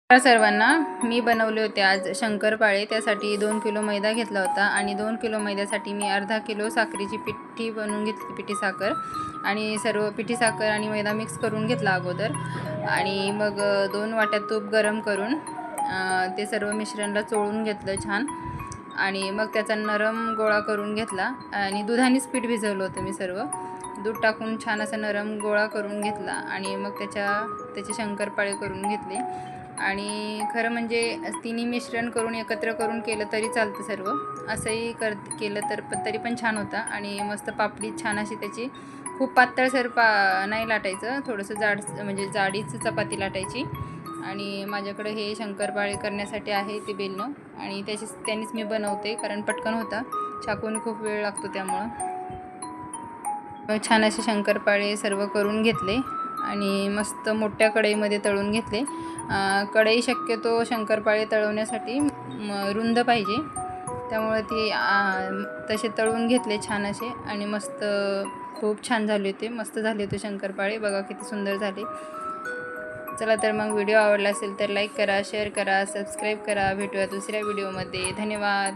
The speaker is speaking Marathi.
सर्वांना मी बनवले होते आज शंकरपाळे। त्यासाठी 2 किलो मैदा घेतला होता आणि 2 किलो मैद्यासाठी मी अर्धा किलो साखरेची पिठी बनवून घेतली, पिठी साखर आणि सर्व पिठी साखर आणि मैदा मिक्स करून घेतला अगोदर आणि मग 2 वाट्या तूप गरम करून ते सर्व मिश्रणला चोळून घेतलं छान आणि मग त्याचा नरम गोळा करून घेतला आणि दुधानेच पीठ भिजवलं होतं मी सर्व। दूध टाकून छान असा नरम गोळा करून घेतला आणि मग त्याचे शंकरपाळे करून घेतले आणि खरं म्हणजे तिन्ही मिश्रण करून एकत्र करून केलं तरी चालतं सर्व, असंही केलं तर तरी पण छान होता आणि मस्त पापडी छान अशी त्याची खूप पातळसर नाही लाटायचं, थोडंसं जाड म्हणजे जाडीच चपाती लाटायची। आणि माझ्याकडे हे शंकरपाळे करण्यासाठी आहे ते बेलणं आणि त्यांनीच मी बनवते कारण पटकन होता, चाकूने खूप वेळ लागतो त्यामुळं। छान असे शंकरपाळे सर्व करून घेतले आणि मस्त मोठ्या कढईमध्ये तळून घेतले। कढई शक्यतो शंकरपाळे तळवण्यासाठी रुंद पाहिजे, त्यामुळे ती तसे तळून घेतले छान असे आणि मस्त खूप छान झाले होते, मस्त झाले होते शंकरपाळे, बघा किती सुंदर झाले। चला तर मग व्हिडिओ आवडला असेल तर लाईक करा, शेअर करा, सबस्क्राईब करा। भेटूया दुसऱ्या व्हिडिओमध्ये। धन्यवाद।